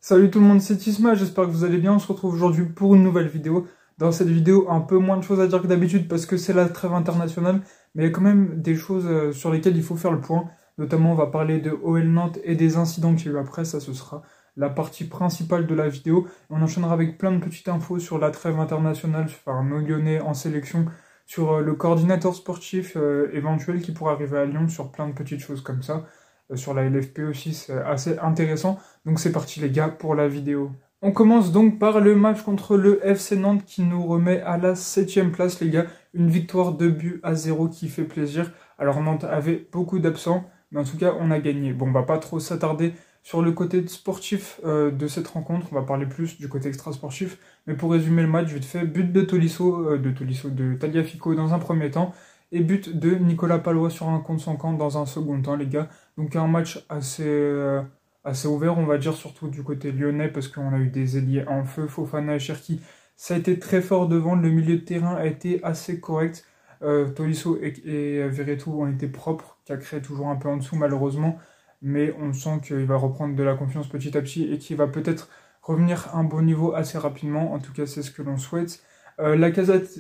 Salut tout le monde, c'est Isma, j'espère que vous allez bien. On se retrouve aujourd'hui pour une nouvelle vidéo. Dans cette vidéo, un peu moins de choses à dire que d'habitude parce que c'est la trêve internationale, mais il y a quand même des choses sur lesquelles il faut faire le point. Notamment, on va parler de OL Nantes et des incidents qu'il y a eu après. Ça, ce sera la partie principale de la vidéo. On enchaînera avec plein de petites infos sur la trêve internationale, sur nos Lyonnais en sélection, sur le coordinateur sportif éventuel qui pourrait arriver à Lyon, sur plein de petites choses comme ça. Sur la LFP aussi, c'est assez intéressant. Donc c'est parti les gars pour la vidéo. On commence donc par le match contre le FC Nantes qui nous remet à la 7ème place les gars. Une victoire 2-0 qui fait plaisir. Alors Nantes avait beaucoup d'absents, mais en tout cas on a gagné. Bon, on va pas trop s'attarder sur le côté sportif de cette rencontre. On va parler plus du côté extra-sportif. Mais pour résumer le match, vite fait, but de de Tagliafico dans un premier temps. Et but de Nicolas Pallois sur un contre son camp dans un second temps les gars. Donc un match assez ouvert, on va dire, surtout du côté lyonnais, parce qu'on a eu des ailiers en feu, Fofana et Cherki. Ça a été très fort devant, le milieu de terrain a été assez correct. Tolisso et Verretou ont été propres, qui a créé toujours un peu en dessous malheureusement, mais on sent qu'il va reprendre de la confiance petit à petit et qu'il va peut-être revenir à un bon niveau assez rapidement, en tout cas c'est ce que l'on souhaite. La Casette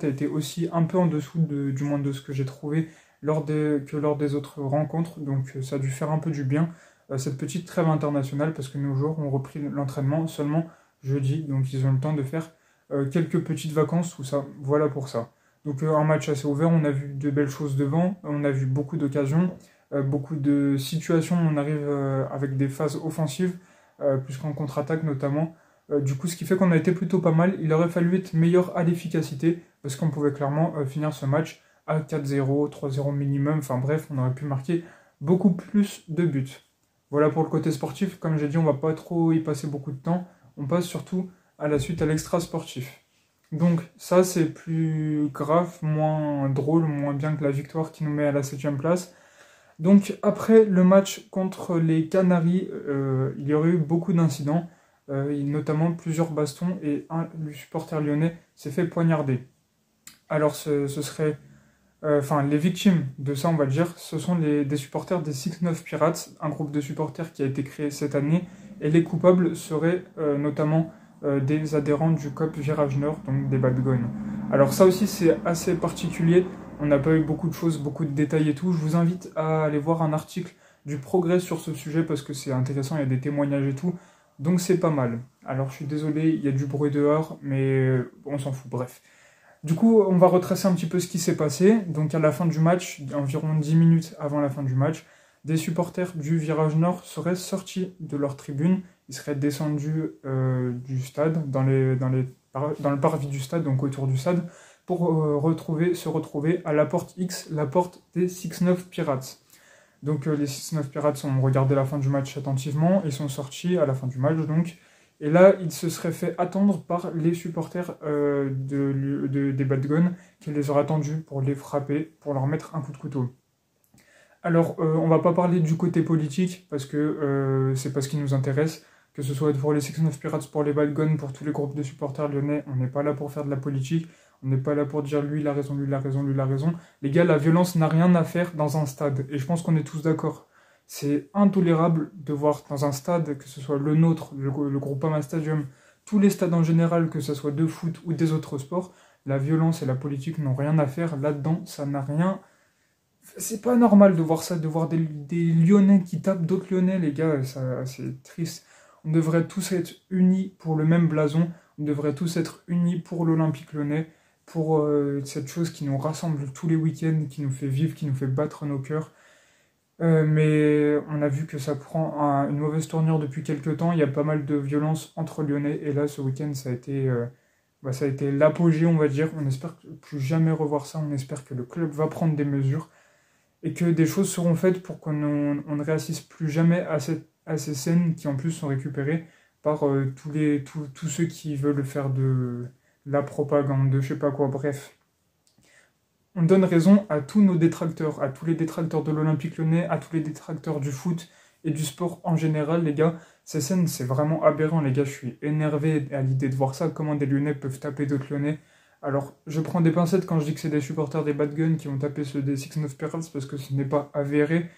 a été aussi un peu en dessous du moins de ce que j'ai trouvé lors des autres rencontres, donc ça a dû faire un peu du bien cette petite trêve internationale parce que nos joueurs ont repris l'entraînement seulement jeudi, donc ils ont le temps de faire quelques petites vacances, tout ça, voilà pour ça. Donc un match assez ouvert, on a vu de belles choses devant, on a vu beaucoup d'occasions, beaucoup de situations, on arrive avec des phases offensives, plus qu'en contre-attaque notamment. Du coup, ce qui fait qu'on a été plutôt pas mal. Il aurait fallu être meilleur à l'efficacité parce qu'on pouvait clairement finir ce match à 4-0, 3-0 minimum. Enfin bref, on aurait pu marquer beaucoup plus de buts. Voilà pour le côté sportif. Comme j'ai dit, on va pas trop y passer beaucoup de temps. On passe surtout à la suite à l'extra sportif. Donc ça, c'est plus grave, moins drôle, moins bien que la victoire qui nous met à la 7ème place. Donc après le match contre les Canaries, il y aurait eu beaucoup d'incidents. Notamment plusieurs bastons et le supporter lyonnais s'est fait poignarder. Alors ce serait... les victimes de ça, on va le dire, ce sont des supporters des 6-9 Pirates, un groupe de supporters qui a été créé cette année, et les coupables seraient notamment des adhérents du COP Virage Nord, donc des Bad Guns. Alors ça aussi c'est assez particulier, on n'a pas eu beaucoup de choses, beaucoup de détails et tout, je vous invite à aller voir un article du Progrès sur ce sujet parce que c'est intéressant, il y a des témoignages et tout. Donc c'est pas mal. Alors je suis désolé, il y a du bruit dehors, mais on s'en fout, bref. Du coup, on va retracer un petit peu ce qui s'est passé. Donc à la fin du match, environ 10 minutes avant la fin du match, des supporters du Virage Nord seraient sortis de leur tribune. Ils seraient descendus du stade, dans le parvis du stade, donc autour du stade, pour se retrouver à la porte X, la porte des 6-9 Pirates. Donc les 6-9 Pirates ont regardé la fin du match attentivement, ils sont sortis à la fin du match donc, et là ils se seraient fait attendre par les supporters des Bad Guns qui les auraient attendus pour les frapper, pour leur mettre un coup de couteau. Alors on va pas parler du côté politique parce que c'est pas ce qui nous intéresse, que ce soit pour les 6-9 Pirates, pour les Bad Guns, pour tous les groupes de supporters lyonnais, on n'est pas là pour faire de la politique. On n'est pas là pour dire lui il a raison, lui il a raison, lui il a raison. Les gars, la violence n'a rien à faire dans un stade. Et je pense qu'on est tous d'accord. C'est intolérable de voir dans un stade, que ce soit le nôtre, le Groupama Stadium, tous les stades en général, que ce soit de foot ou des autres sports, la violence et la politique n'ont rien à faire là-dedans. Ça n'a rien... C'est pas normal de voir ça, de voir des Lyonnais qui tapent d'autres Lyonnais, les gars. C'est triste. On devrait tous être unis pour le même blason. On devrait tous être unis pour l'Olympique Lyonnais. Pour cette chose qui nous rassemble tous les week-ends, qui nous fait vivre, qui nous fait battre nos cœurs. Mais on a vu que ça prend une mauvaise tournure depuis quelques temps. Il y a pas mal de violence entre Lyonnais. Et là, ce week-end, ça a été l'apogée, on va dire. On espère plus jamais revoir ça. On espère que le club va prendre des mesures. Et que des choses seront faites pour qu'on ne réassiste plus jamais à ces scènes qui, en plus, sont récupérées par tous ceux qui veulent faire de la propagande, de je sais pas quoi, bref. On donne raison à tous nos détracteurs, à tous les détracteurs de l'Olympique Lyonnais, à tous les détracteurs du foot et du sport en général, les gars. Ces scènes, c'est vraiment aberrant, les gars. Je suis énervé à l'idée de voir ça, comment des Lyonnais peuvent taper d'autres Lyonnais. Alors, je prends des pincettes quand je dis que c'est des supporters des Bad Guns qui ont tapé ceux des 6-9 Pirates parce que ce n'est pas avéré.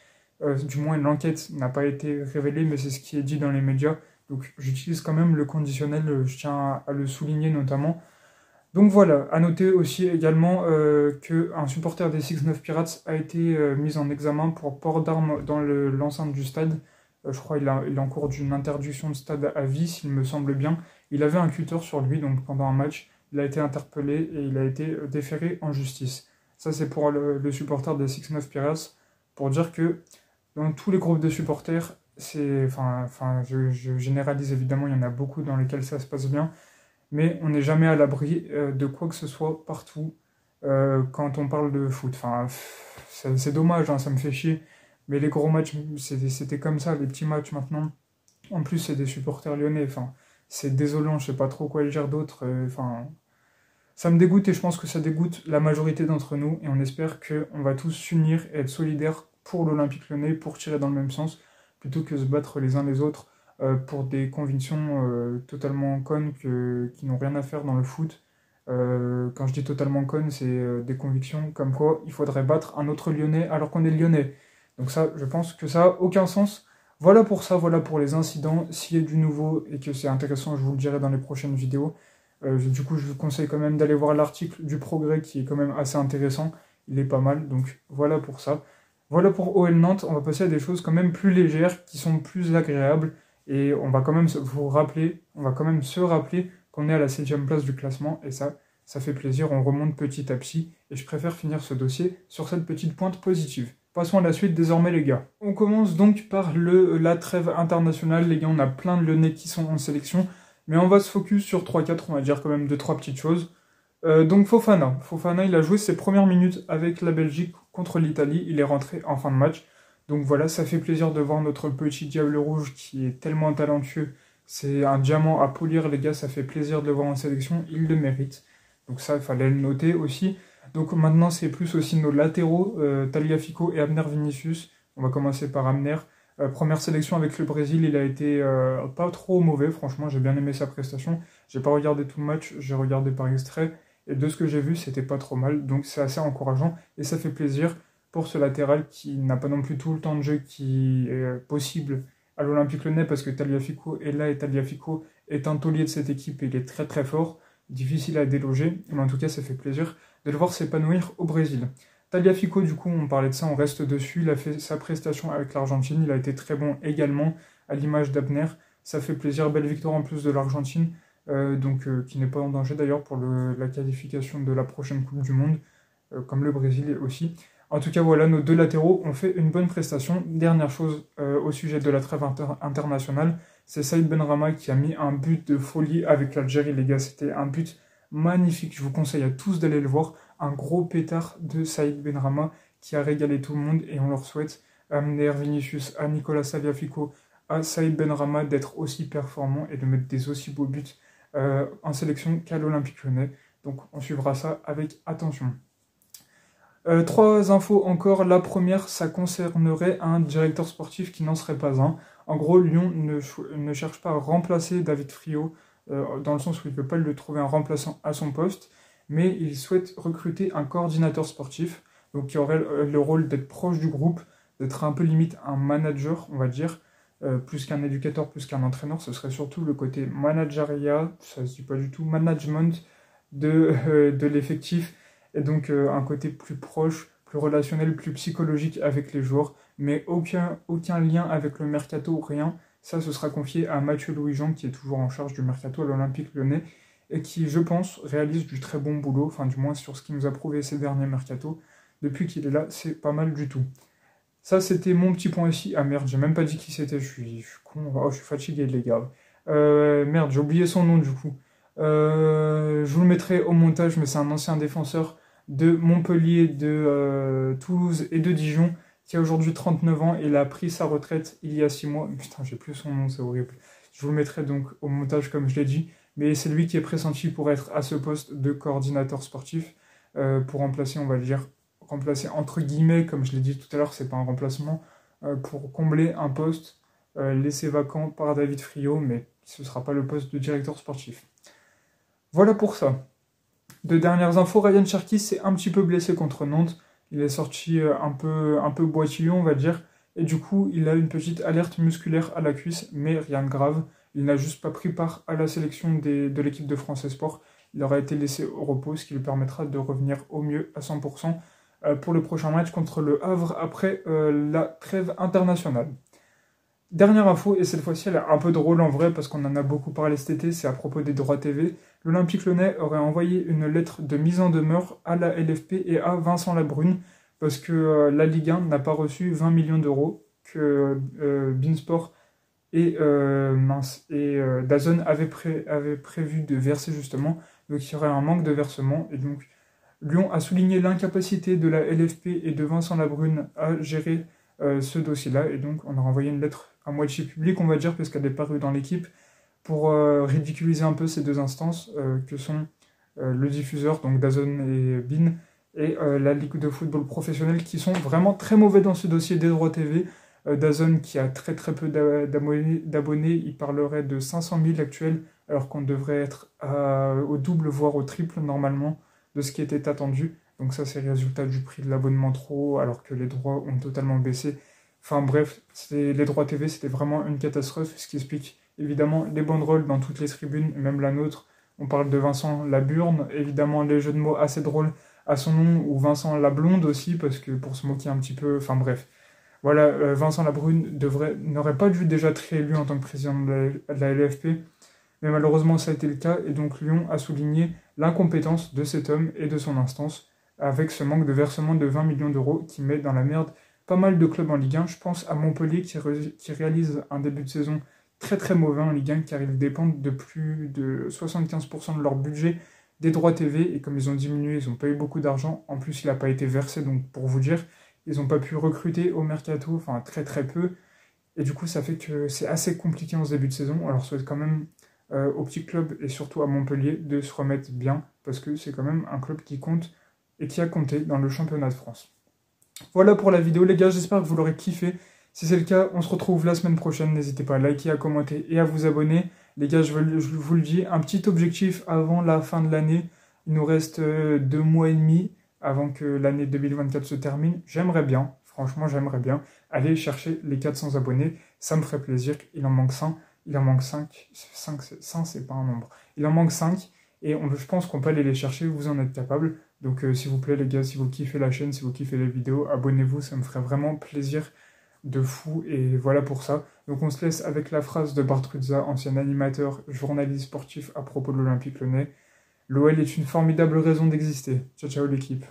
Du moins, l'enquête n'a pas été révélée, mais c'est ce qui est dit dans les médias. Donc j'utilise quand même le conditionnel, je tiens à le souligner notamment. Donc voilà, à noter aussi également qu'un supporter des 6-9 Pirates a été mis en examen pour port d'armes dans l'enceinte du stade. Je crois qu'il il est en cours d'une interdiction de stade à vie, s'il me semble bien. Il avait un cutter sur lui, donc pendant un match, il a été interpellé et il a été déféré en justice. Ça, c'est pour le supporter des 6-9 Pirates, pour dire que dans tous les groupes de supporters, je généralise évidemment, il y en a beaucoup dans lesquels ça se passe bien, mais on n'est jamais à l'abri de quoi que ce soit partout quand on parle de foot. Enfin, c'est dommage, hein, ça me fait chier, mais les gros matchs, c'était comme ça, les petits matchs maintenant. En plus, c'est des supporters lyonnais, enfin, c'est désolant, je sais pas trop quoi dire d'autre. Enfin, ça me dégoûte et je pense que ça dégoûte la majorité d'entre nous, et on espère qu'on va tous s'unir et être solidaires pour l'Olympique Lyonnais, pour tirer dans le même sens, plutôt que se battre les uns les autres pour des convictions totalement connes qui n'ont rien à faire dans le foot. Quand je dis totalement connes, c'est des convictions comme quoi il faudrait battre un autre Lyonnais alors qu'on est Lyonnais. Donc ça, je pense que ça n'a aucun sens. Voilà pour ça, voilà pour les incidents. S'il y a du nouveau et que c'est intéressant, je vous le dirai dans les prochaines vidéos. Du coup, je vous conseille quand même d'aller voir l'article du Progrès qui est quand même assez intéressant. Il est pas mal, donc voilà pour ça. Voilà pour OL Nantes, on va passer à des choses quand même plus légères, qui sont plus agréables. Et on va quand même se rappeler qu'on est à la 7e place du classement. Et ça fait plaisir, on remonte petit à petit. Et je préfère finir ce dossier sur cette petite pointe positive. Passons à la suite désormais les gars. On commence donc par la trêve internationale. Les gars, on a plein de Lyonnais qui sont en sélection. Mais on va se focus sur 3-4, on va dire quand même 2-3 petites choses. Donc Fofana. Fofana, il a joué ses premières minutes avec la Belgique contre l'Italie. Il est rentré en fin de match. Donc voilà, ça fait plaisir de voir notre petit Diable Rouge qui est tellement talentueux. C'est un diamant à polir, les gars. Ça fait plaisir de le voir en sélection. Il le mérite. Donc ça, il fallait le noter aussi. Donc maintenant, c'est plus aussi nos latéraux, Tagliafico et Abner Vinicius. On va commencer par Abner. Première sélection avec le Brésil, il a été pas trop mauvais, franchement, j'ai bien aimé sa prestation. J'ai pas regardé tout le match, j'ai regardé par extrait, et de ce que j'ai vu, c'était pas trop mal, donc c'est assez encourageant, et ça fait plaisir pour ce latéral qui n'a pas non plus tout le temps de jeu qui est possible à l'Olympique Lyonnais, parce que Tagliafico est là, et Tagliafico est un taulier de cette équipe, et il est très très fort, difficile à déloger, mais en tout cas, ça fait plaisir de le voir s'épanouir au Brésil. Tagliafico, du coup, on parlait de ça, on reste dessus. Il a fait sa prestation avec l'Argentine, il a été très bon également, à l'image d'Abner. Ça fait plaisir, belle victoire en plus de l'Argentine, qui n'est pas en danger d'ailleurs pour la qualification de la prochaine Coupe du Monde, comme le Brésil aussi. En tout cas, voilà, nos deux latéraux ont fait une bonne prestation. Dernière chose au sujet de la trêve internationale, c'est Saïd Benrahma qui a mis un but de folie avec l'Algérie, les gars. C'était un but magnifique, je vous conseille à tous d'aller le voir. Un gros pétard de Saïd Benrahma qui a régalé tout le monde et on leur souhaite à Abner Vinicius, à Nicolas Tagliafico, à Saïd Benrahma d'être aussi performants et de mettre des aussi beaux buts en sélection qu'à l'Olympique Lyonnais. Donc on suivra ça avec attention. 3 infos encore. La première, ça concernerait un directeur sportif qui n'en serait pas un. En gros, Lyon ne cherche pas à remplacer David Friot, dans le sens où il ne peut pas lui trouver un remplaçant à son poste, mais il souhaite recruter un coordinateur sportif, donc qui aurait le rôle d'être proche du groupe, d'être un peu limite un manager, on va dire, plus qu'un éducateur, plus qu'un entraîneur. Ce serait surtout le côté managériat, ça ne se dit pas du tout, management de l'effectif, et donc un côté plus proche, plus relationnel, plus psychologique avec les joueurs, mais aucun lien avec le mercato, rien. Ça, ce sera confié à Mathieu Louis-Jean, qui est toujours en charge du mercato à l'Olympique Lyonnais, et qui, je pense, réalise du très bon boulot, enfin du moins sur ce qu'il nous a prouvé ces derniers mercato. Depuis qu'il est là, c'est pas mal du tout. Ça, c'était mon petit point ici. Ah merde, j'ai même pas dit qui c'était, je suis con, oh, je suis fatigué les gars. Merde, j'ai oublié son nom du coup. Je vous le mettrai au montage, mais c'est un ancien défenseur de Montpellier, de Toulouse et de Dijon, qui a aujourd'hui 39 ans, et il a pris sa retraite il y a 6 mois. Putain, j'ai plus son nom, c'est horrible. Je vous le mettrai donc au montage comme je l'ai dit, mais c'est lui qui est pressenti pour être à ce poste de coordinateur sportif, pour remplacer, on va dire, remplacer entre guillemets, comme je l'ai dit tout à l'heure, c'est pas un remplacement, pour combler un poste laissé vacant par David Friot, mais ce ne sera pas le poste de directeur sportif. Voilà pour ça. De dernières infos, Ryan Cherki s'est un petit peu blessé contre Nantes. Il est sorti un peu boitilleux, on va dire. Et du coup, il a une petite alerte musculaire à la cuisse, mais rien de grave. Il n'a juste pas pris part à la sélection de l'équipe de France Esport. Il aura été laissé au repos, ce qui lui permettra de revenir au mieux à 100% pour le prochain match contre le Havre après la trêve internationale. Dernière info, et cette fois-ci elle est un peu drôle en vrai parce qu'on en a beaucoup parlé cet été, c'est à propos des droits TV. L'Olympique Lyonnais aurait envoyé une lettre de mise en demeure à la LFP et à Vincent Labrune parce que la Ligue 1 n'a pas reçu 20 millions d'euros que Beansport et DAZN avaient prévu de verser justement. Donc il y aurait un manque de versement et donc Lyon a souligné l'incapacité de la LFP et de Vincent Labrune à gérer ce dossier-là et donc on a renvoyé une lettre à moitié publique, on va dire, parce qu'elle est parue dans l'équipe, pour ridiculiser un peu ces deux instances que sont le diffuseur, donc DAZN et BIN, et la Ligue de football professionnel, qui sont vraiment très mauvais dans ce dossier des droits TV. DAZN qui a très peu d'abonnés, il parlerait de 500 000 actuels, alors qu'on devrait être au double, voire au triple normalement, de ce qui était attendu. Donc ça, c'est le résultat du prix de l'abonnement trop haut, alors que les droits ont totalement baissé. Enfin bref, les droits TV, c'était vraiment une catastrophe, ce qui explique évidemment les banderoles dans toutes les tribunes, même la nôtre. On parle de Vincent Laburne, évidemment les jeux de mots assez drôles à son nom, ou Vincent Lablonde aussi, parce que pour se moquer un petit peu, enfin bref. Voilà, Vincent Labrune n'aurait pas dû déjà être réélu en tant que président de la LFP, mais malheureusement ça a été le cas, et donc Lyon a souligné l'incompétence de cet homme et de son instance, avec ce manque de versement de 20 millions d'euros qui met dans la merde pas mal de clubs en Ligue 1. Je pense à Montpellier qui réalise un début de saison très mauvais en Ligue 1, car ils dépendent de plus de 75% de leur budget des droits TV, et comme ils ont diminué, ils n'ont pas eu beaucoup d'argent, en plus il n'a pas été versé, donc pour vous dire, ils n'ont pas pu recruter au mercato, enfin très peu, et du coup ça fait que c'est assez compliqué en ce début de saison. Alors je souhaite quand même aux petits clubs, et surtout à Montpellier, de se remettre bien, parce que c'est quand même un club qui compte, et qui a compté dans le championnat de France. Voilà pour la vidéo les gars, j'espère que vous l'aurez kiffé. Si c'est le cas, on se retrouve la semaine prochaine. N'hésitez pas à liker, à commenter et à vous abonner. Les gars, je vous le dis, un petit objectif avant la fin de l'année. Il nous reste 2 mois et demi avant que l'année 2024 se termine. J'aimerais bien, franchement j'aimerais bien, aller chercher les 400 abonnés. Ça me ferait plaisir. Il en manque 5. Il en manque 5. 5 c'est pas un nombre. Il en manque 5. Et je pense qu'on peut aller les chercher, vous en êtes capable. Donc s'il vous plaît les gars, si vous kiffez la chaîne, si vous kiffez les vidéos, abonnez-vous, ça me ferait vraiment plaisir de fou. Et voilà pour ça. Donc on se laisse avec la phrase de Bartruzza, ancien animateur, journaliste sportif à propos de l'Olympique Lyonnais. L'OL est une formidable raison d'exister. Ciao ciao l'équipe.